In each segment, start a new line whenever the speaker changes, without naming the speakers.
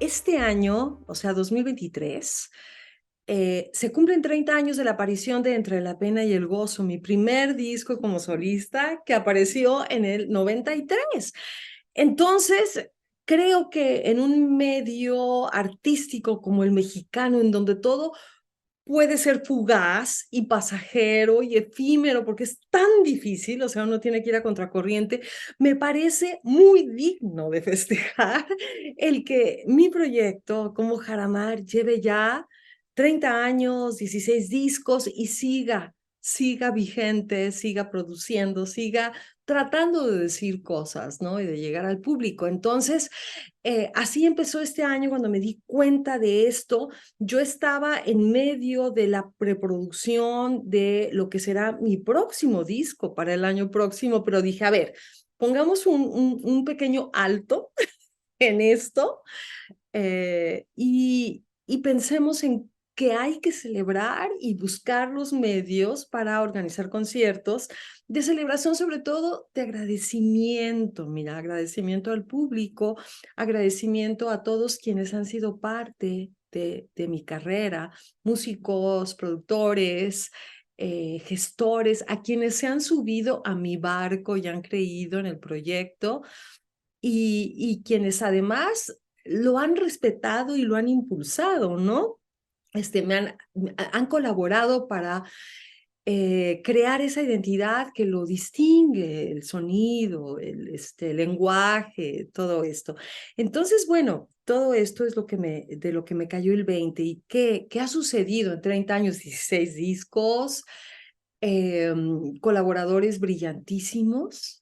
Este año, o sea, 2023, se cumplen 30 años de la aparición de Entre la Pena y el Gozo, mi primer disco como solista que apareció en el 93. Entonces, creo que en un medio artístico como el mexicano, en donde todo puede ser fugaz y pasajero y efímero porque es tan difícil, o sea, uno tiene que ir a contracorriente, me parece muy digno de festejar el que mi proyecto como Jaramar lleve ya 30 años, 16 discos y siga vigente, siga produciendo, siga tratando de decir cosas, ¿no? Y de llegar al público. Entonces, así empezó este año cuando me di cuenta de esto. Yo estaba en medio de la preproducción de lo que será mi próximo disco para el año próximo, pero dije, a ver, pongamos un pequeño alto en esto y pensemos en que hay que celebrar y buscar los medios para organizar conciertos de celebración, sobre todo de agradecimiento, mira, agradecimiento al público, agradecimiento a todos quienes han sido parte de mi carrera, músicos, productores, gestores, a quienes se han subido a mi barco y han creído en el proyecto y quienes además lo han respetado y lo han impulsado, ¿no? Han colaborado para crear esa identidad que lo distingue, el sonido, el lenguaje, todo esto. Entonces, bueno, todo esto es de lo que me cayó el 20. ¿Y qué ha sucedido en 30 años? 16 discos, colaboradores brillantísimos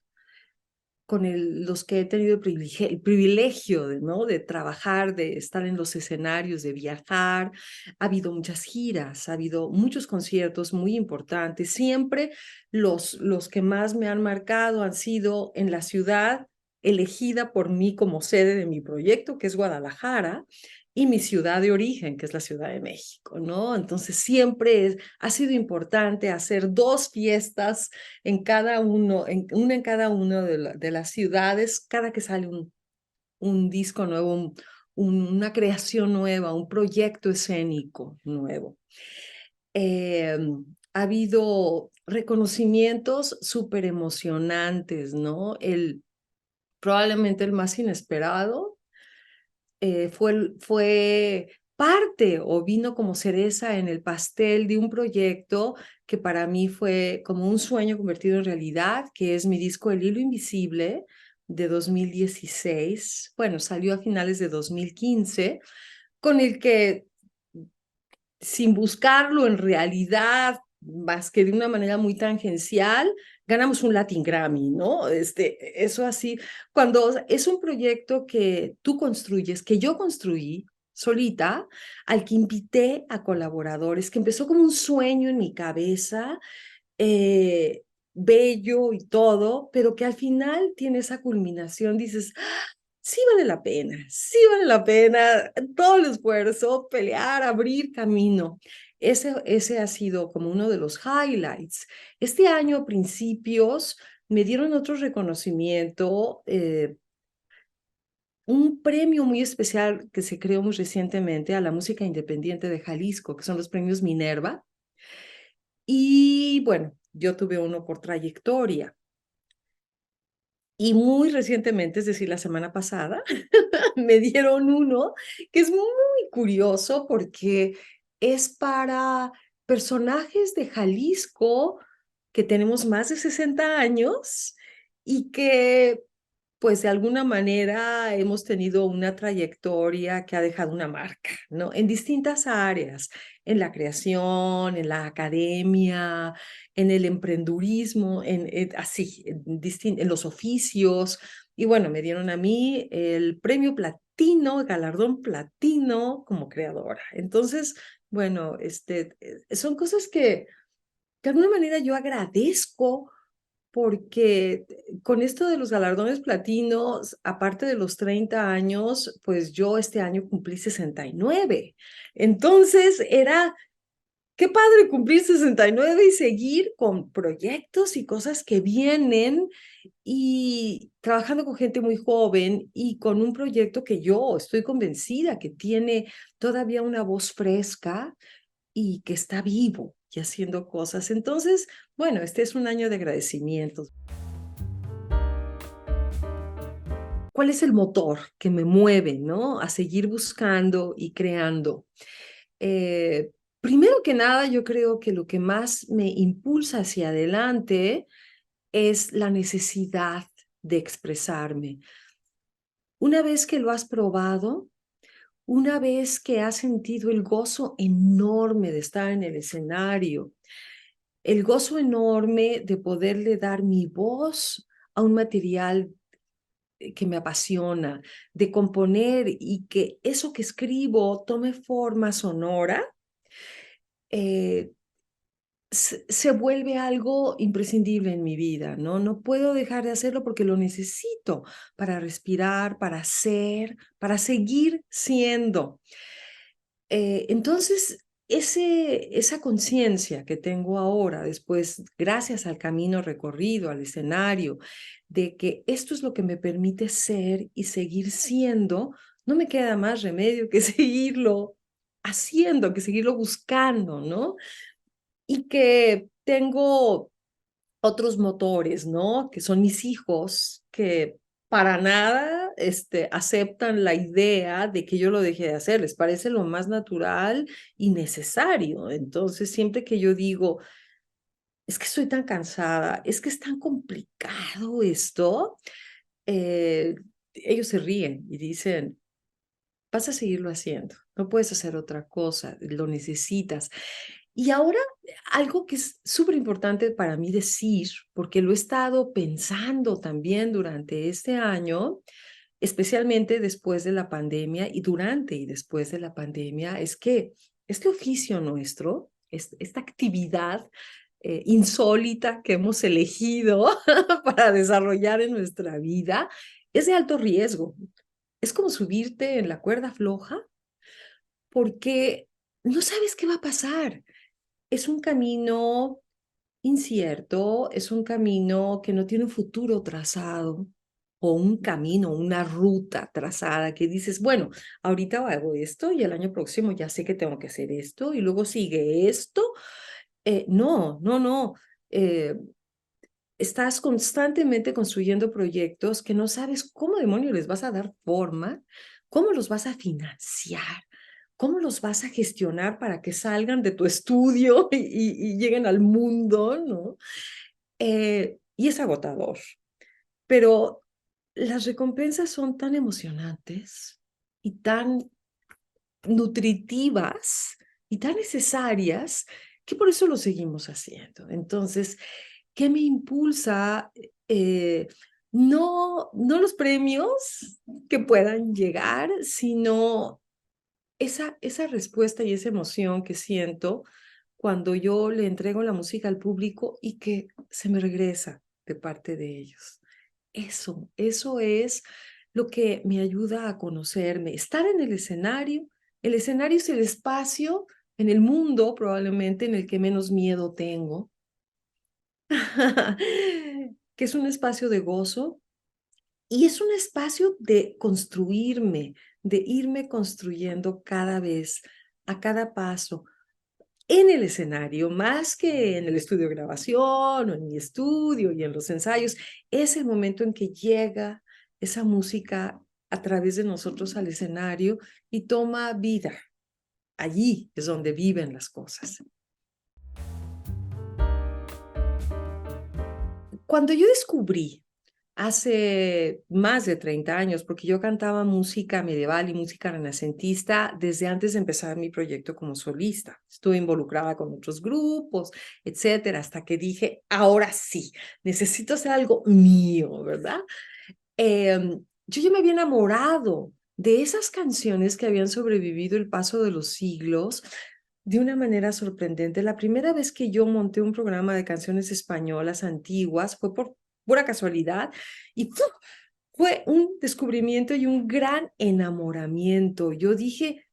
con los que he tenido el privilegio de, ¿no? De trabajar, de estar en los escenarios, de viajar. Ha habido muchas giras, ha habido muchos conciertos muy importantes. Siempre los que más me han marcado han sido en la ciudad elegida por mí como sede de mi proyecto, que es Guadalajara, y mi ciudad de origen, que es la Ciudad de México, ¿no? Entonces ha sido importante hacer dos fiestas en cada uno, una en cada una de las ciudades, cada que sale un disco nuevo, una creación nueva, un proyecto escénico nuevo. Eh, ha habido reconocimientos súper emocionantes, ¿no? Probablemente el más inesperado fue parte o vino como cereza en el pastel de un proyecto que para mí fue como un sueño convertido en realidad, que es mi disco El Hilo Invisible de 2016. Bueno, salió a finales de 2015, con el que sin buscarlo en realidad, más que de una manera muy tangencial, ganamos un Latin Grammy, ¿no? Eso así, cuando es un proyecto que tú construyes, que yo construí solita, al que invité a colaboradores, que empezó como un sueño en mi cabeza, eh, bello y todo, pero que al final tiene esa culminación, dices, sí vale la pena todo el esfuerzo, pelear, abrir camino. Ese ha sido como uno de los highlights. Este año, a principios, me dieron otro reconocimiento, un premio muy especial que se creó muy recientemente a la música independiente de Jalisco, que son los premios Minerva. Y bueno, yo tuve uno por trayectoria. Y muy recientemente, es decir, la semana pasada, me dieron uno que es muy curioso porque es para personajes de Jalisco que tenemos más de 60 años y que pues de alguna manera hemos tenido una trayectoria que ha dejado una marca, ¿no? En distintas áreas, en la creación, en la academia, en el emprendurismo, así, en los oficios. Y bueno, me dieron a mí el premio platino, galardón platino como creadora. Entonces, bueno, son cosas que de alguna manera yo agradezco porque con esto de los galardones platinos, aparte de los 30 años, pues yo este año cumplí 69. Entonces era qué padre cumplir 69 y seguir con proyectos y cosas que vienen y trabajando con gente muy joven y con un proyecto que yo estoy convencida que tiene todavía una voz fresca y que está vivo y haciendo cosas. Entonces, bueno, este es un año de agradecimientos. ¿Cuál es el motor que me mueve, ¿no? A seguir buscando y creando? Eh, Primero que nada, yo creo que lo que más me impulsa hacia adelante es la necesidad de expresarme. Una vez que lo has probado, una vez que has sentido el gozo enorme de estar en el escenario, el gozo enorme de poderle dar mi voz a un material que me apasiona, de componer y que eso que escribo tome forma sonora, eh, se vuelve algo imprescindible en mi vida, ¿no? No puedo dejar de hacerlo porque lo necesito para respirar, para ser, para seguir siendo. Entonces, esa conciencia que tengo ahora, después, gracias al camino recorrido, al escenario, de que esto es lo que me permite ser y seguir siendo, no me queda más remedio que seguirlo haciendo, que seguirlo buscando, ¿no? Y que tengo otros motores, ¿no? Que son mis hijos, que para nada aceptan la idea de que yo lo deje de hacer, les parece lo más natural y necesario. Entonces, siempre que yo digo, es que estoy tan cansada, es que es tan complicado esto, eh, ellos se ríen y dicen, vas a seguirlo haciendo, no puedes hacer otra cosa, lo necesitas. Y ahora, algo que es súper importante para mí decir, porque lo he estado pensando también durante este año, especialmente después de la pandemia y durante y después de la pandemia, es que este oficio nuestro, esta actividad insólita que hemos elegido para desarrollar en nuestra vida, es de alto riesgo. Es como subirte en la cuerda floja porque no sabes qué va a pasar. Es un camino incierto, es un camino que no tiene un futuro trazado o un camino, una ruta trazada que dices, bueno, ahorita hago esto y el año próximo ya sé que tengo que hacer esto y luego sigue esto. No, no, no. Eh, Estás constantemente construyendo proyectos que no sabes cómo demonios les vas a dar forma, cómo los vas a financiar, cómo los vas a gestionar para que salgan de tu estudio y lleguen al mundo, ¿no? Y es agotador, pero las recompensas son tan emocionantes y tan nutritivas y tan necesarias que por eso lo seguimos haciendo. Entonces, ¿qué me impulsa? Eh, no los premios que puedan llegar, sino esa respuesta y esa emoción que siento cuando yo le entrego la música al público y que se me regresa de parte de ellos. Eso es lo que me ayuda a conocerme. Estar en el escenario es el espacio en el mundo probablemente en el que menos miedo tengo, que es un espacio de gozo y es un espacio de construirme, de irme construyendo cada vez, a cada paso, en el escenario, más que en el estudio de grabación o en mi estudio y en los ensayos, es el momento en que llega esa música a través de nosotros al escenario y toma vida. Allí es donde viven las cosas. Cuando yo descubrí hace más de 30 años, porque yo cantaba música medieval y música renacentista desde antes de empezar mi proyecto como solista. Estuve involucrada con otros grupos, etcétera, hasta que dije, ahora sí, necesito hacer algo mío, ¿verdad? Yo ya me había enamorado de esas canciones que habían sobrevivido el paso de los siglos de una manera sorprendente. La primera vez que yo monté un programa de canciones españolas antiguas fue por pura casualidad y ¡fu! Fue un descubrimiento y un gran enamoramiento. Yo dije,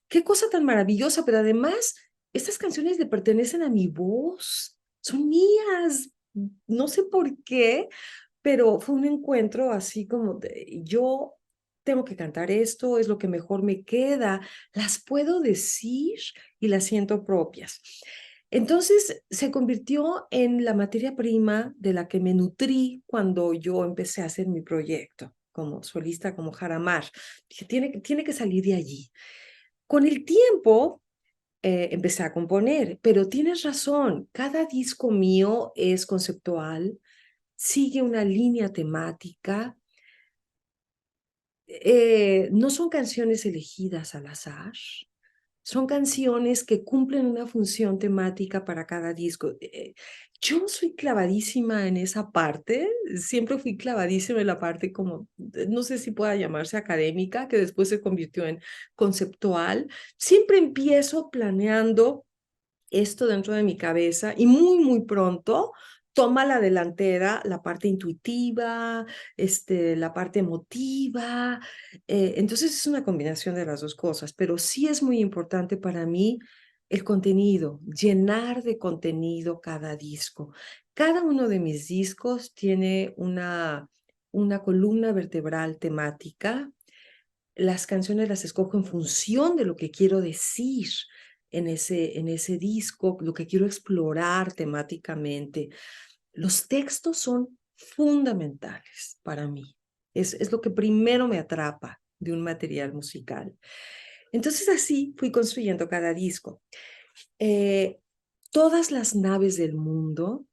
qué cosa tan maravillosa, pero además estas canciones le pertenecen a mi voz, son mías, no sé por qué, pero fue un encuentro así como de, yo tengo que cantar esto, es lo que mejor me queda, las puedo decir y las siento propias. Entonces se convirtió en la materia prima de la que me nutrí cuando yo empecé a hacer mi proyecto como solista, como Jaramar. Dije, tiene que salir de allí. Con el tiempo empecé a componer, pero tienes razón, cada disco mío es conceptual, sigue una línea temática, no son canciones elegidas al azar, son canciones que cumplen una función temática para cada disco. Yo soy clavadísima en esa parte, siempre fui clavadísima en la parte como, no sé si pueda llamarse académica, que después se convirtió en conceptual. Siempre empiezo planeando esto dentro de mi cabeza y muy pronto toma la delantera la parte intuitiva, la parte emotiva. Entonces es una combinación de las dos cosas, pero sí es muy importante para mí el contenido, llenar de contenido cada disco. Cada uno de mis discos tiene una columna vertebral temática. Las canciones las escojo en función de lo que quiero decir en ese disco, lo que quiero explorar temáticamente. Los textos son fundamentales para mí. Es lo que primero me atrapa de un material musical. Entonces así fui construyendo cada disco. Eh, Todas las naves del mundo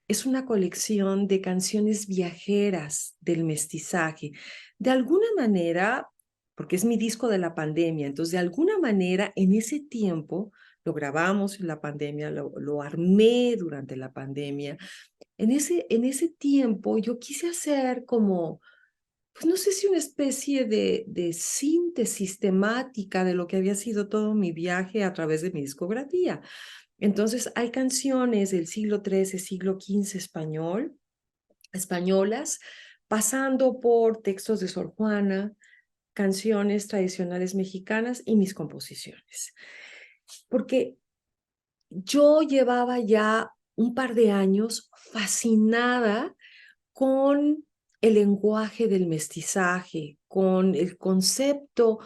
es una colección de canciones viajeras del mestizaje. De alguna manera, porque es mi disco de la pandemia, entonces de alguna manera en ese tiempo lo grabamos en la pandemia, lo armé durante la pandemia. En ese tiempo yo quise hacer como, pues no sé si una especie de síntesis temática de lo que había sido todo mi viaje a través de mi discografía. Entonces, hay canciones del siglo XIII, siglo XV españolas, pasando por textos de Sor Juana, canciones tradicionales mexicanas y mis composiciones. Porque yo llevaba ya un par de años fascinada con el lenguaje del mestizaje, con el concepto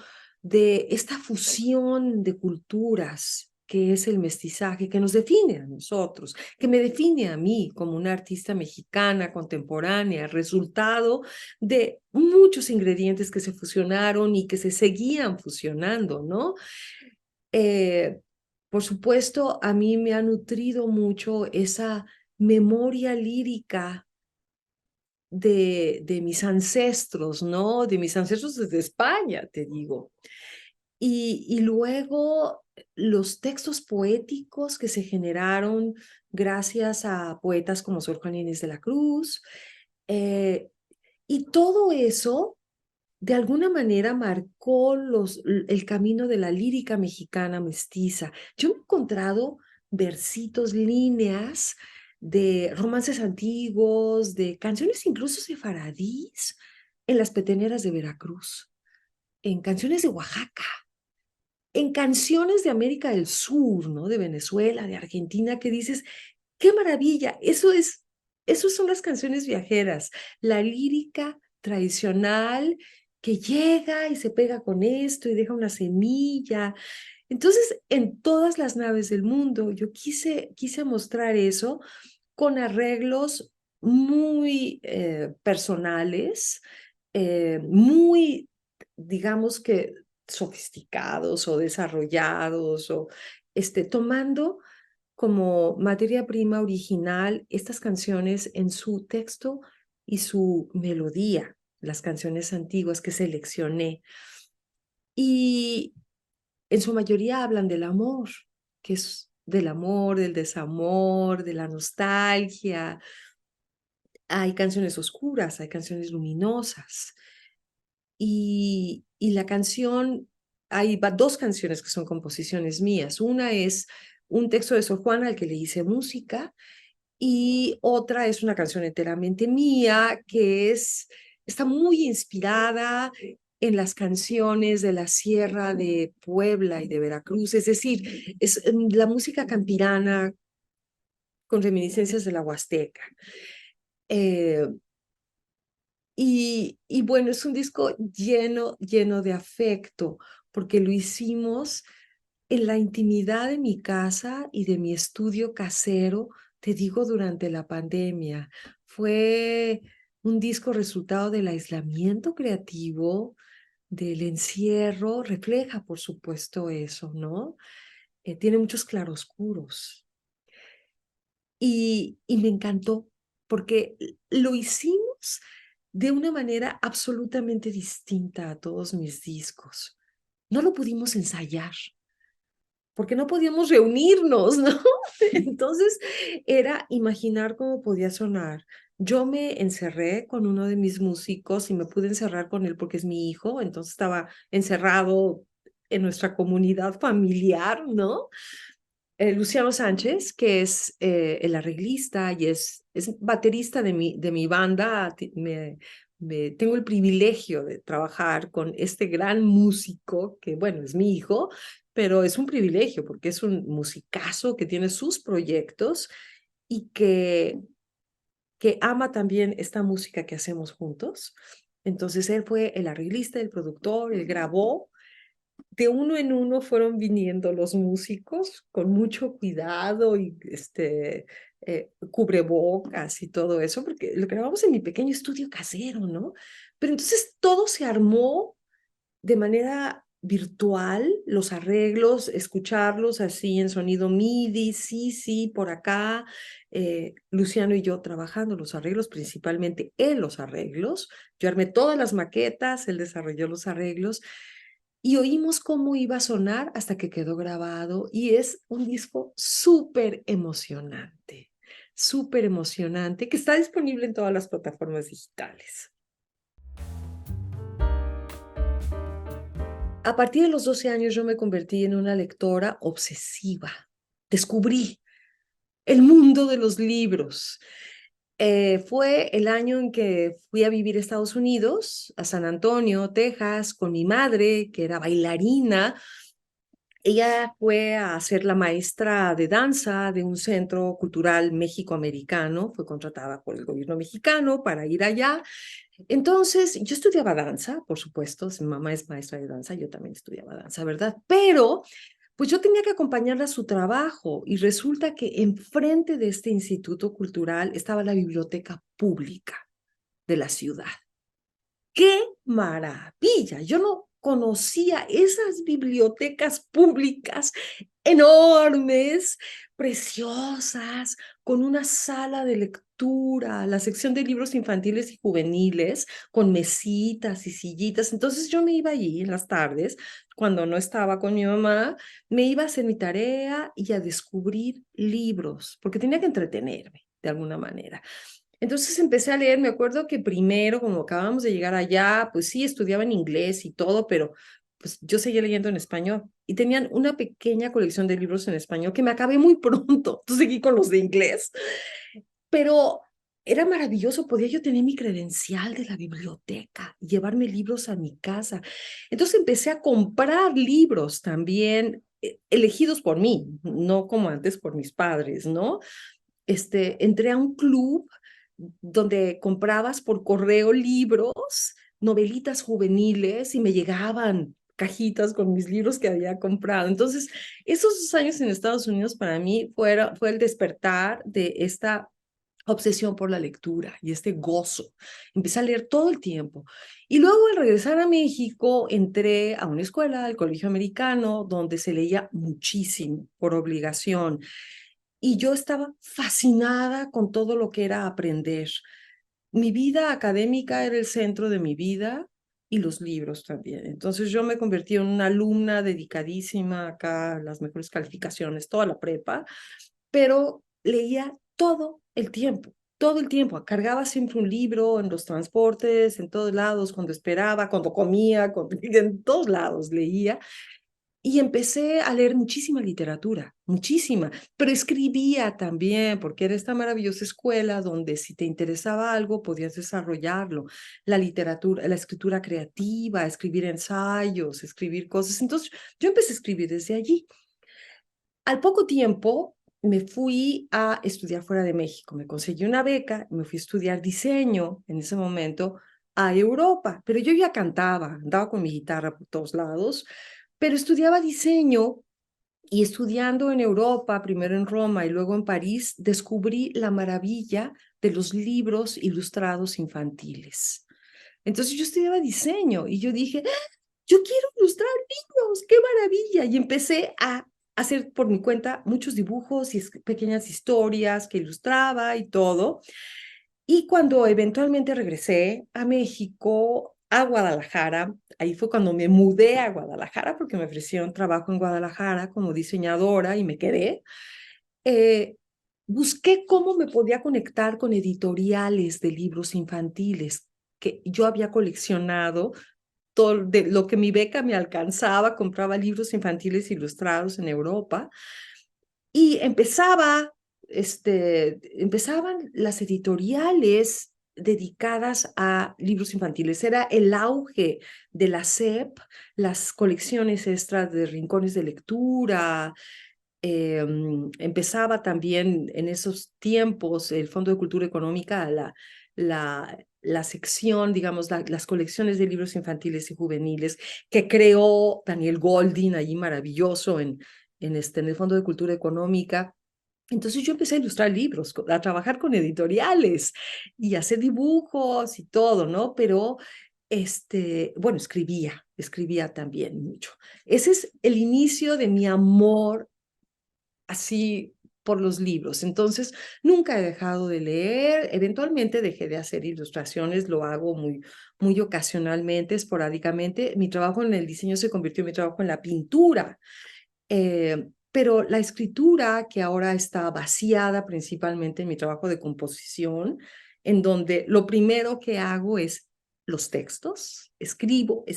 de esta fusión de culturas que es el mestizaje, que nos define a nosotros, que me define a mí como una artista mexicana contemporánea, resultado de muchos ingredientes que se fusionaron y que se seguían fusionando, ¿no? Eh, por supuesto, a mí me ha nutrido mucho esa memoria lírica de mis ancestros, ¿no? De mis ancestros desde España, te digo. Y luego los textos poéticos que se generaron gracias a poetas como Sor Juana Inés de la Cruz. eh, y todo eso, de alguna manera, marcó el camino de la lírica mexicana mestiza. Yo me he encontrado versitos, líneas de romances antiguos, de canciones incluso sefaradís en las peteneras de Veracruz, en canciones de Oaxaca, en canciones de América del Sur, ¿no? De Venezuela, de Argentina, que dices, qué maravilla, eso son las canciones viajeras, la lírica tradicional que llega y se pega con esto y deja una semilla. Entonces, en todas las naves del mundo, yo quise mostrar eso con arreglos muy personales, muy, digamos que sofisticados o desarrollados, o tomando como materia prima original estas canciones en su texto y su melodía, las canciones antiguas que seleccioné. Y en su mayoría hablan del amor, que es del amor, del desamor, de la nostalgia. Hay canciones oscuras, hay canciones luminosas. Y la canción, hay dos canciones que son composiciones mías. Una es un texto de Sor Juana al que le hice música, y otra es una canción enteramente mía está muy inspirada en las canciones de la Sierra de Puebla y de Veracruz, es decir, es la música campirana con reminiscencias de la Huasteca. Eh, y bueno, es un disco lleno de afecto, porque lo hicimos en la intimidad de mi casa y de mi estudio casero, te digo, durante la pandemia. Fue un disco resultado del aislamiento creativo, del encierro, refleja, por supuesto, eso, ¿no? Tiene muchos claroscuros. Y me encantó, porque lo hicimos de una manera absolutamente distinta a todos mis discos. No lo pudimos ensayar porque no podíamos reunirnos, ¿no? Entonces era imaginar cómo podía sonar. Yo me encerré con uno de mis músicos y me pude encerrar con él porque es mi hijo, entonces estaba encerrado en nuestra comunidad familiar, ¿no? Luciano Sánchez, que es el arreglista y es baterista de mi banda. Tengo el privilegio de trabajar con este gran músico, que bueno, es mi hijo, pero es un privilegio porque es un musicazo que tiene sus proyectos y que ama también esta música que hacemos juntos. Entonces él fue el arreglista, el productor, él grabó de uno en uno fueron viniendo los músicos con mucho cuidado y cubrebocas y todo eso, porque lo grabamos en mi pequeño estudio casero, ¿no? Pero entonces todo se armó de manera virtual, los arreglos, escucharlos así en sonido MIDI, sí, sí, por acá, Luciano y yo trabajando los arreglos, principalmente él los arreglos, yo armé todas las maquetas, él desarrolló los arreglos, y oímos cómo iba a sonar hasta que quedó grabado y es un disco súper emocionante, que está disponible en todas las plataformas digitales. A partir de los 12 años yo me convertí en una lectora obsesiva. Descubrí el mundo de los libros. Fue el año en que fui a vivir a Estados Unidos, a San Antonio, Texas, con mi madre, que era bailarina. Ella fue a ser la maestra de danza de un centro cultural mexicoamericano, fue contratada por el gobierno mexicano para ir allá. Entonces, yo estudiaba danza, por supuesto, mi mamá es maestra de danza, yo también estudiaba danza, ¿verdad? Pero, pues yo tenía que acompañarla a su trabajo y resulta que enfrente de este instituto cultural estaba la biblioteca pública de la ciudad. ¡Qué maravilla! Yo no conocía esas bibliotecas públicas enormes, preciosas, con una sala de lectura, la sección de libros infantiles y juveniles, con mesitas y sillitas. Entonces yo me iba allí en las tardes, cuando no estaba con mi mamá, me iba a hacer mi tarea y a descubrir libros, porque tenía que entretenerme de alguna manera. Entonces empecé a leer, me acuerdo que primero, como acabamos de llegar allá, pues sí, estudiaba en inglés y todo, pero pues yo seguía leyendo en español y tenían una pequeña colección de libros en español que me acabé muy pronto, entonces seguí con los de inglés, pero era maravilloso, podía yo tener mi credencial de la biblioteca y llevarme libros a mi casa. Entonces empecé a comprar libros también elegidos por mí, no como antes por mis padres, ¿no? Entré a un club donde comprabas por correo libros, novelitas juveniles y me llegaban cajitas con mis libros que había comprado. Entonces, esos 2 años en Estados Unidos para mí fue el despertar de esta obsesión por la lectura y este gozo. Empecé a leer todo el tiempo. Y luego al regresar a México, entré a una escuela, al colegio americano, donde se leía muchísimo por obligación. Y yo estaba fascinada con todo lo que era aprender. Mi vida académica era el centro de mi vida y los libros también. Entonces yo me convertí en una alumna dedicadísima acá, las mejores calificaciones, toda la prepa, pero leía todo el tiempo. Cargaba siempre un libro en los transportes, en todos lados, cuando esperaba, cuando comía, en todos lados leía. Y empecé a leer muchísima literatura, muchísima, pero escribía también, porque era esta maravillosa escuela donde si te interesaba algo podías desarrollarlo. La literatura, la escritura creativa, escribir ensayos, escribir cosas. Entonces yo empecé a escribir desde allí. Al poco tiempo me fui a estudiar fuera de México. Me conseguí una beca, me fui a estudiar diseño en ese momento a Europa, pero yo ya cantaba, andaba con mi guitarra por todos lados, pero estudiaba diseño y estudiando en Europa, primero en Roma y luego en París, descubrí la maravilla de los libros ilustrados infantiles. Entonces yo estudiaba diseño y yo dije, yo quiero ilustrar libros, qué maravilla. Y empecé a hacer por mi cuenta muchos dibujos y pequeñas historias que ilustraba y todo. Y cuando eventualmente regresé a México, a Guadalajara, ahí fue cuando me mudé a Guadalajara porque me ofrecieron trabajo en Guadalajara como diseñadora y me quedé. eh, Busqué cómo me podía conectar con editoriales de libros infantiles que yo había coleccionado todo de lo que mi beca me alcanzaba, compraba libros infantiles ilustrados en Europa y empezaban las editoriales dedicadas a libros infantiles. Era el auge de la SEP, las colecciones extras de rincones de lectura. Empezaba también en esos tiempos el Fondo de Cultura Económica, la sección, digamos, las colecciones de libros infantiles y juveniles que creó Daniel Goldin, allí maravilloso en el Fondo de Cultura Económica. Entonces yo empecé a ilustrar libros, a trabajar con editoriales y a hacer dibujos y todo, ¿no? Pero, bueno, escribía también mucho. Ese es el inicio de mi amor así por los libros. Entonces, nunca he dejado de leer. Eventualmente dejé de hacer ilustraciones, lo hago muy ocasionalmente, esporádicamente. Mi trabajo en el diseño se convirtió en mi trabajo en la pintura. Pero la escritura, que ahora está vaciada principalmente en mi trabajo de composición, en donde lo primero que hago es los textos, escribo, y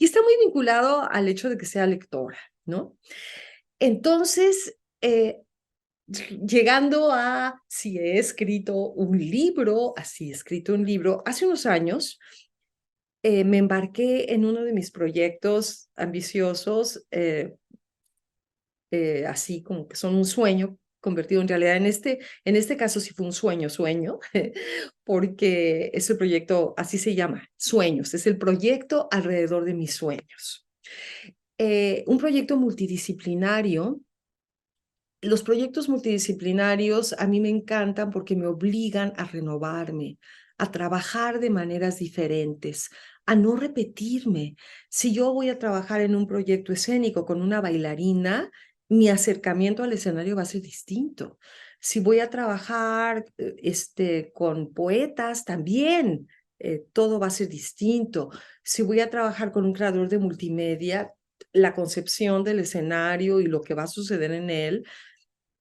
está muy vinculado al hecho de que sea lectora, ¿no? Entonces, llegando a si he escrito un libro, así he escrito un libro, hace unos años me embarqué en uno de mis proyectos ambiciosos, así como que son un sueño convertido en realidad. En este caso sí fue un sueño, porque ese proyecto así se llama, Sueños, es el proyecto alrededor de mis sueños. Un proyecto multidisciplinario. Los proyectos multidisciplinarios a mí me encantan porque me obligan a renovarme, a trabajar de maneras diferentes, a no repetirme. Si yo voy a trabajar en un proyecto escénico con una bailarina, mi acercamiento al escenario va a ser distinto. Si voy a trabajar con poetas, también todo va a ser distinto. Si voy a trabajar con un creador de multimedia, la concepción del escenario y lo que va a suceder en él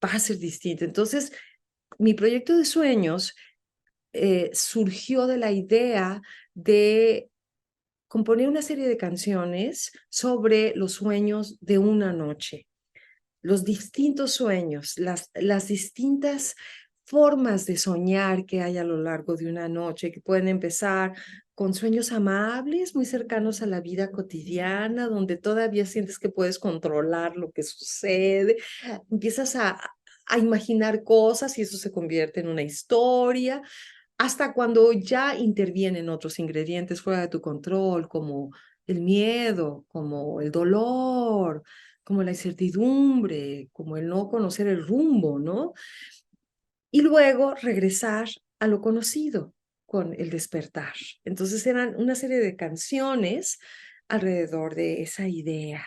va a ser distinto. Entonces, mi proyecto de sueños surgió de la idea de componer una serie de canciones sobre los sueños de una noche, los distintos sueños, las distintas formas de soñar que hay a lo largo de una noche, que pueden empezar con sueños amables, muy cercanos a la vida cotidiana, donde todavía sientes que puedes controlar lo que sucede, empiezas a imaginar cosas y eso se convierte en una historia, hasta cuando ya intervienen otros ingredientes fuera de tu control, como el miedo, como el dolor, como la incertidumbre, como el no conocer el rumbo, ¿no? Y luego regresar a lo conocido con el despertar. Entonces eran una serie de canciones alrededor de esa idea.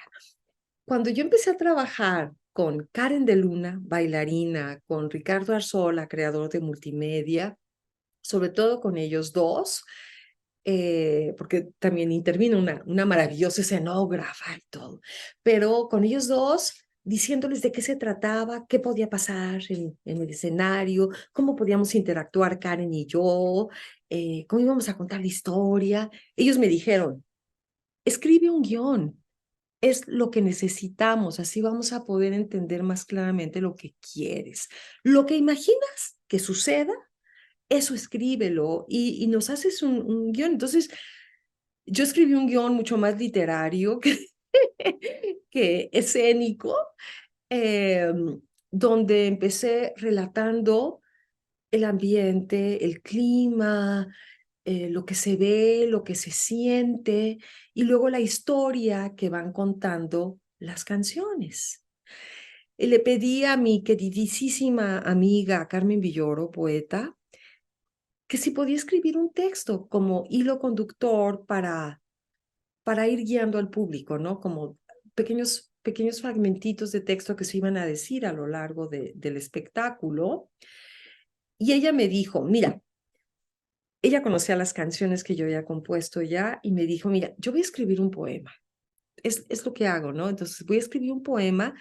Cuando yo empecé a trabajar con Karen de Luna, bailarina, con Ricardo Arzola, creador de multimedia, sobre todo con ellos dos, porque también intervino una maravillosa escenógrafa y todo, pero con ellos dos diciéndoles de qué se trataba, qué podía pasar en el escenario, cómo podíamos interactuar Karen y yo, cómo íbamos a contar la historia. Ellos me dijeron, escribe un guión, es lo que necesitamos, así vamos a poder entender más claramente lo que quieres. Lo que imaginas que suceda, eso escríbelo y nos haces un guión. Entonces, yo escribí un guión mucho más literario que escénico, eh, donde empecé relatando el ambiente, el clima, lo que se ve, lo que se siente, y luego la historia que van contando las canciones. Y le pedí a mi queridísima amiga Carmen Villoro, poeta, que si podía escribir un texto como hilo conductor para ir guiando al público, ¿no? Como pequeños fragmentitos de texto que se iban a decir a lo largo del espectáculo. Y ella me dijo, mira, ella conocía las canciones que yo había compuesto ya y me dijo, mira, yo voy a escribir un poema. Es lo que hago, ¿no? Entonces voy a escribir un poema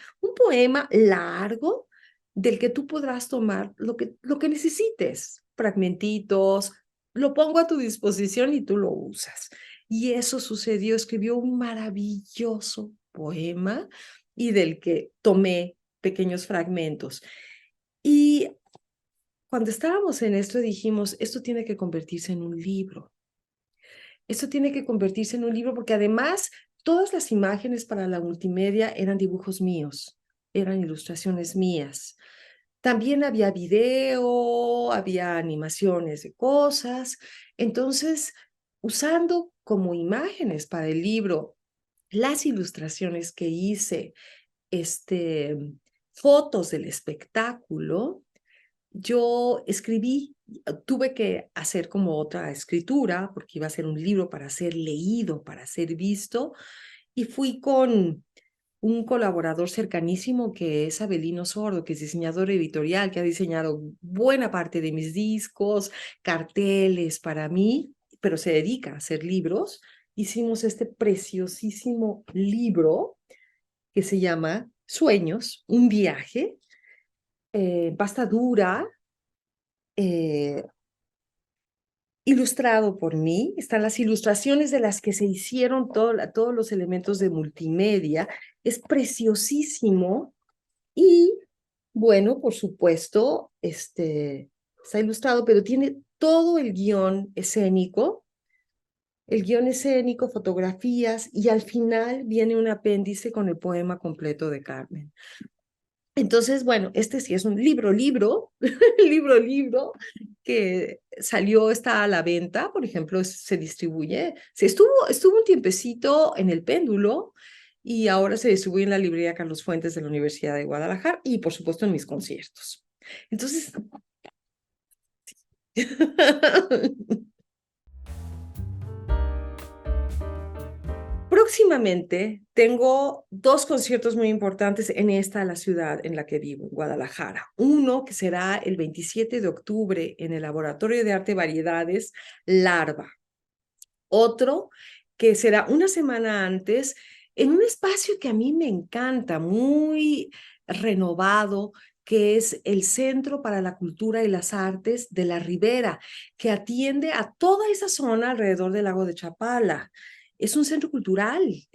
largo del que tú podrás tomar lo que necesites, fragmentitos, lo pongo a tu disposición y tú lo usas. Y eso sucedió, escribió un maravilloso poema y del que tomé pequeños fragmentos. Y cuando estábamos en esto dijimos, esto tiene que convertirse en un libro. Esto tiene que convertirse en un libro porque además todas las imágenes para la multimedia eran dibujos míos, eran ilustraciones mías. También había video, había animaciones de cosas. Entonces, usando como imágenes para el libro las ilustraciones que hice, este, fotos del espectáculo, yo escribí, tuve que hacer como otra escritura, porque iba a ser un libro para ser leído, para ser visto, y fui con un colaborador cercanísimo que es Abelino Sordo, que es diseñador editorial, que ha diseñado buena parte de mis discos, carteles para mí, pero se dedica a hacer libros. Hicimos este preciosísimo libro que se llama Sueños, un viaje, pasta dura, eh, ilustrado por mí. Están las ilustraciones de las que se hicieron todos los elementos de multimedia. Es preciosísimo y, bueno, por supuesto, está ilustrado, pero tiene todo el guión escénico, fotografías, y al final viene un apéndice con el poema completo de Carmen. Entonces, bueno, este sí es un libro, que salió, está a la venta, por ejemplo, se distribuye, estuvo un tiempecito en el Péndulo y ahora se distribuye en la librería Carlos Fuentes de la Universidad de Guadalajara y, por supuesto, en mis conciertos. Entonces, próximamente tengo dos conciertos muy importantes en la ciudad en la que vivo, en Guadalajara. Uno que será el 27 de octubre en el Laboratorio de Arte y Variedades Larva. Otro que será una semana antes en un espacio que a mí me encanta, muy renovado, que es el Centro para la Cultura y las Artes de la Ribera, que atiende a toda esa zona alrededor del lago de Chapala. Es un centro cultural,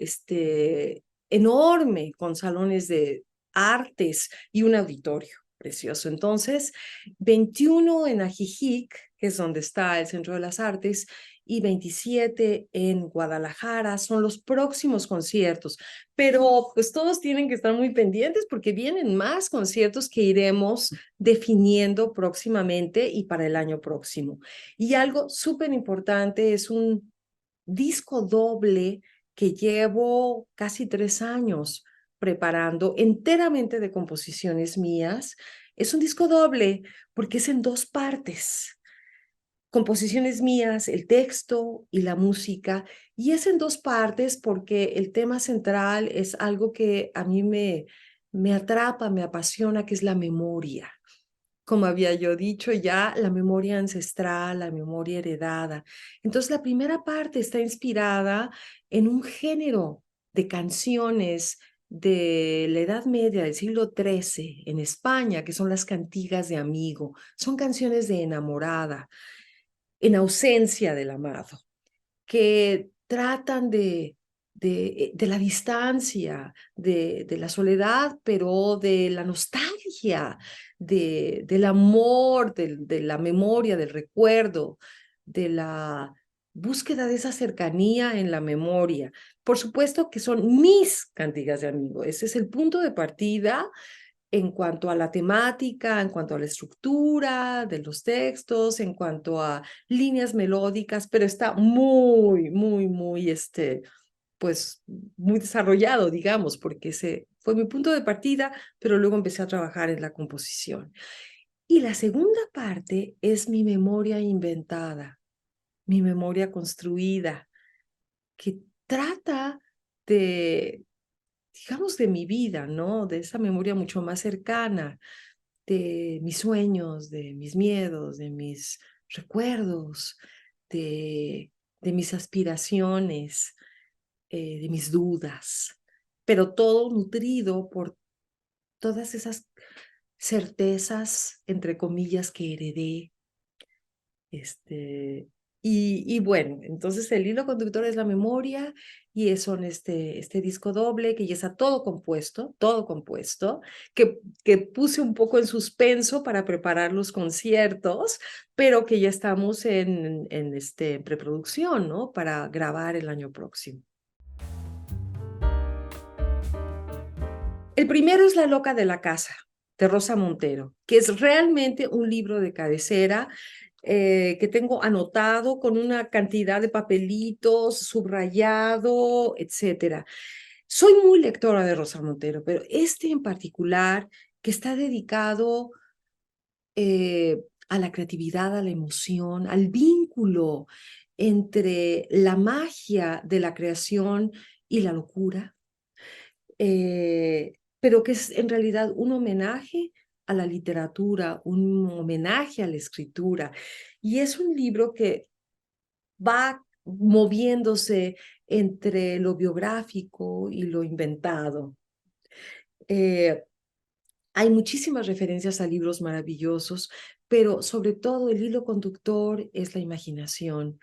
enorme, con salones de artes y un auditorio precioso. Entonces, 21 en Ajijic, que es donde está el Centro de las Artes, y 27 en Guadalajara, son los próximos conciertos, pero pues todos tienen que estar muy pendientes porque vienen más conciertos que iremos definiendo próximamente y para el año próximo. Y algo súper importante es un disco doble que llevo casi 3 años preparando enteramente de composiciones mías. Es un disco doble porque es en dos partes, composiciones mías, el texto y la música, y es en dos partes porque el tema central es algo que a mí me atrapa, me apasiona, que es la memoria. Como había yo dicho ya, la memoria ancestral, la memoria heredada. Entonces, la primera parte está inspirada en un género de canciones de la Edad Media del siglo XIII en España, que son las cantigas de amigo. Son canciones de enamorada en ausencia del amado, que tratan de de la distancia, de la soledad, pero de la nostalgia, del amor, de la memoria, del recuerdo, de la búsqueda de esa cercanía en la memoria. Por supuesto que son mis cantigas de amigo. Ese es el punto de partida en cuanto a la temática, en cuanto a la estructura de los textos, en cuanto a líneas melódicas, pero está muy, pues muy desarrollado, digamos, porque ese fue mi punto de partida, pero luego empecé a trabajar en la composición. Y la segunda parte es mi memoria inventada, mi memoria construida, que trata de, digamos, de mi vida, ¿no? De esa memoria mucho más cercana, de mis sueños, de mis miedos, de mis recuerdos, de mis aspiraciones, de mis dudas, pero todo nutrido por todas esas certezas, entre comillas, que heredé. Este, y bueno, entonces el hilo conductor es la memoria y son este disco doble que ya está todo compuesto, que puse un poco en suspenso para preparar los conciertos, pero que ya estamos en preproducción, ¿no? Para grabar el año próximo. El primero es La loca de la casa, de Rosa Montero, que es realmente un libro de cabecera que tengo anotado con una cantidad de papelitos, subrayado, etcétera. Soy muy lectora de Rosa Montero, pero este en particular, que está dedicado a la creatividad, a la emoción, al vínculo entre la magia de la creación y la locura, pero que es en realidad un homenaje a la literatura, un homenaje a la escritura. Y es un libro que va moviéndose entre lo biográfico y lo inventado. Eh, Hay muchísimas referencias a libros maravillosos, pero sobre todo el hilo conductor es la imaginación.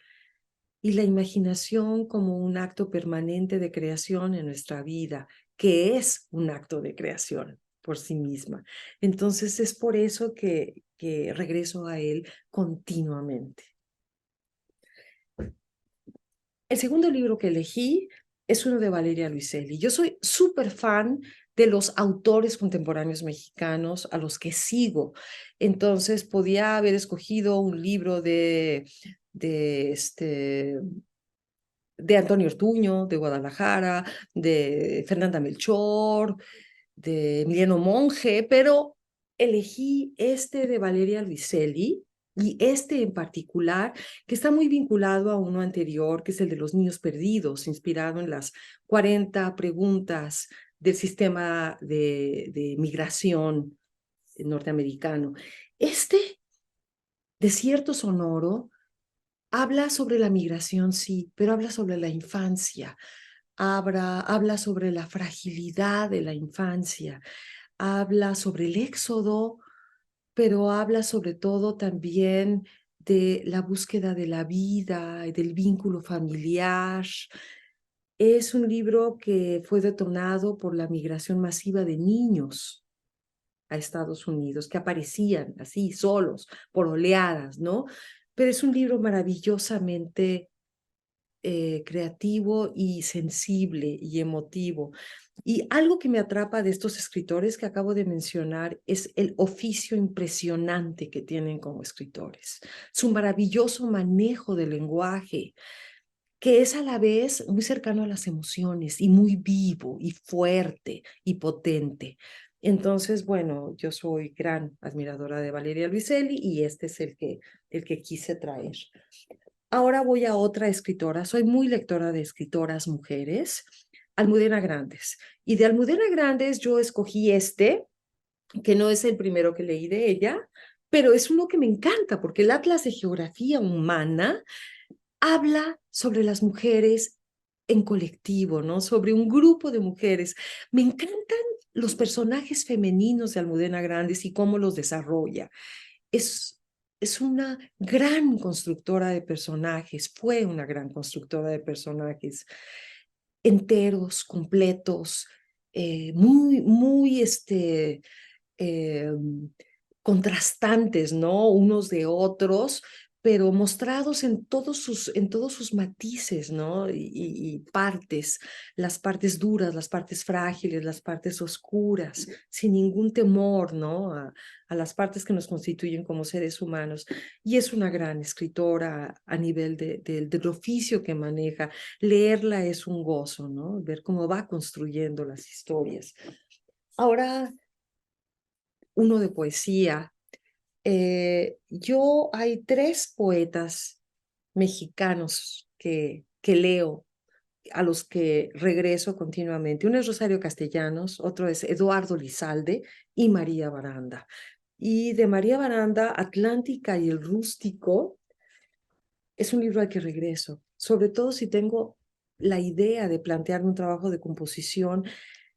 Y la imaginación como un acto permanente de creación en nuestra vida, que es un acto de creación por sí misma. Entonces es por eso que regreso a él continuamente. El segundo libro que elegí es uno de Valeria Luiselli. Yo soy súper fan de los autores contemporáneos mexicanos a los que sigo. Entonces podía haber escogido un libro de de Antonio Ortuño, de Guadalajara, de Fernanda Melchor, de Emiliano Monge, pero elegí este de Valeria Luiselli y este en particular, que está muy vinculado a uno anterior, que es el de los niños perdidos, inspirado en las 40 preguntas del sistema de migración norteamericano. Este desierto sonoro habla sobre la migración, sí, pero habla sobre la infancia, habla sobre la fragilidad de la infancia, habla sobre el éxodo, pero habla sobre todo también de la búsqueda de la vida y del vínculo familiar. Es un libro que fue detonado por la migración masiva de niños a Estados Unidos, que aparecían así, solos, por oleadas, ¿no? Pero es un libro maravillosamente creativo y sensible y emotivo. Y algo que me atrapa de estos escritores que acabo de mencionar es el oficio impresionante que tienen como escritores, su maravilloso manejo del lenguaje, que es a la vez muy cercano a las emociones y muy vivo y fuerte y potente. Entonces, bueno, yo soy gran admiradora de Valeria Luiselli y este es el que quise traer. Ahora voy a otra escritora. Soy muy lectora de escritoras mujeres, Almudena Grandes. Y de Almudena Grandes yo escogí este, que no es el primero que leí de ella, pero es uno que me encanta porque el Atlas de Geografía Humana habla sobre las mujeres en colectivo, ¿no? Sobre un grupo de mujeres. Me encantan los personajes femeninos de Almudena Grandes y cómo los desarrolla. Es, es una gran constructora de personajes, fue una gran constructora de personajes. enteros, completos, muy eh, contrastantes, ¿no? Unos de otros, pero mostrados en todos sus matices, ¿no? Y partes, las partes duras, las partes frágiles, las partes oscuras, sin ningún temor, ¿no? A las partes que nos constituyen como seres humanos. Y es una gran escritora a nivel del oficio que maneja. Leerla es un gozo, ¿no? Ver cómo va construyendo las historias. Ahora, uno de poesía. Yo hay tres poetas mexicanos que leo, a los que regreso continuamente. Uno es Rosario Castellanos, otro es Eduardo Lizalde y María Baranda. Y de María Baranda, Atlántica y el Rústico, es un libro al que regreso, sobre todo si tengo la idea de plantearme un trabajo de composición,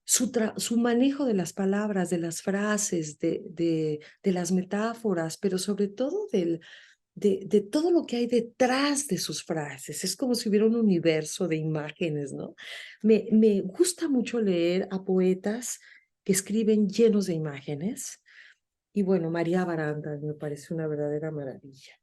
su manejo de las palabras, de las frases, de las metáforas, pero sobre todo de todo lo que hay detrás de sus frases. Es como si hubiera un universo de imágenes, ¿no? Me gusta mucho leer a poetas que escriben llenos de imágenes. Y bueno, María Baranda me parece una verdadera maravilla.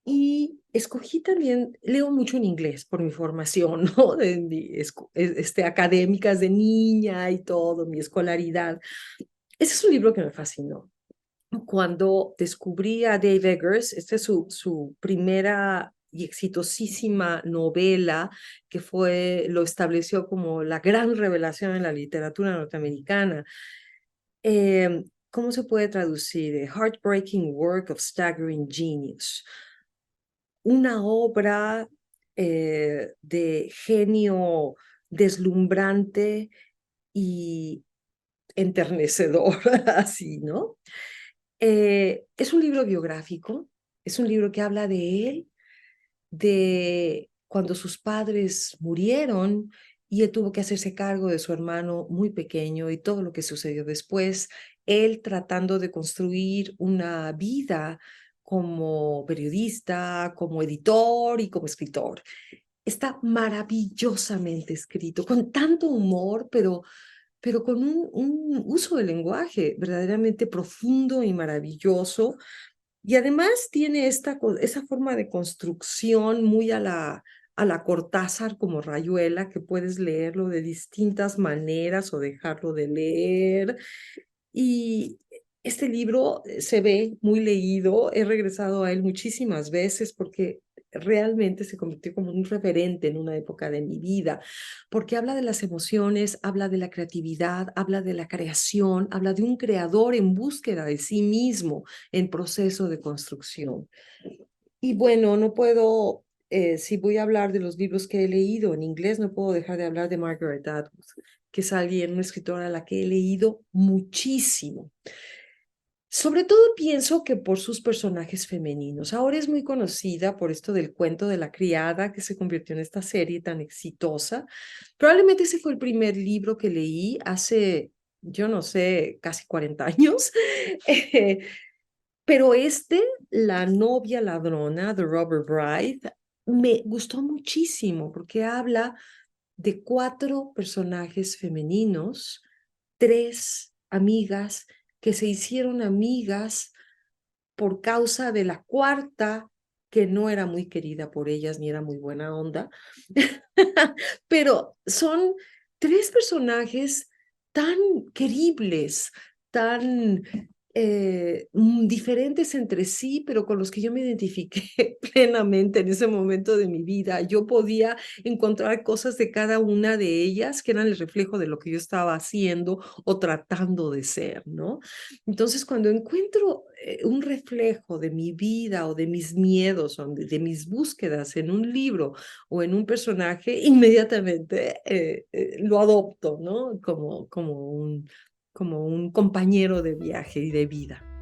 Y escogí también, leo mucho en inglés por mi formación, ¿no? De académicas de niña y todo, mi escolaridad. Ese es un libro que me fascinó. Cuando descubrí a Dave Eggers, esta es su primera y exitosísima novela, que lo estableció como la gran revelación en la literatura norteamericana. ¿Cómo se puede traducir? A Heartbreaking Work of Staggering Genius. Una obra de genio deslumbrante y enternecedor, así, ¿no? Es un libro biográfico, es un libro que habla de él, de cuando sus padres murieron y él tuvo que hacerse cargo de su hermano muy pequeño y todo lo que sucedió después, él tratando de construir una vida como periodista, como editor y como escritor. Está maravillosamente escrito, con tanto humor, pero con un uso del lenguaje verdaderamente profundo y maravilloso. Y además tiene esa forma de construcción muy a la Cortázar como Rayuela, que puedes leerlo de distintas maneras o dejarlo de leer. Y este libro se ve muy leído, he regresado a él muchísimas veces porque realmente se convirtió como un referente en una época de mi vida, porque habla de las emociones, habla de la creatividad, habla de la creación, habla de un creador en búsqueda de sí mismo en proceso de construcción. Y bueno, no puedo, si voy a hablar de los libros que he leído en inglés, no puedo dejar de hablar de Margaret Atwood, que es alguien, una escritora a la que he leído muchísimo. Sobre todo pienso que por sus personajes femeninos. Ahora es muy conocida por esto del cuento de la criada que se convirtió en esta serie tan exitosa. Probablemente ese fue el primer libro que leí hace, yo no sé, casi 40 años. Eh, pero La novia ladrona, The Robber Bride, me gustó muchísimo porque habla de cuatro personajes femeninos, tres amigas que se hicieron amigas por causa de la cuarta, que no era muy querida por ellas ni era muy buena onda. Pero son tres personajes tan queribles, tan diferentes entre sí, pero con los que yo me identifiqué plenamente en ese momento de mi vida. Yo podía encontrar cosas de cada una de ellas que eran el reflejo de lo que yo estaba haciendo o tratando de ser, ¿no? Entonces, cuando encuentro un reflejo de mi vida o de mis miedos o de mis búsquedas en un libro o en un personaje, inmediatamente lo adopto, ¿no? Como un compañero de viaje y de vida.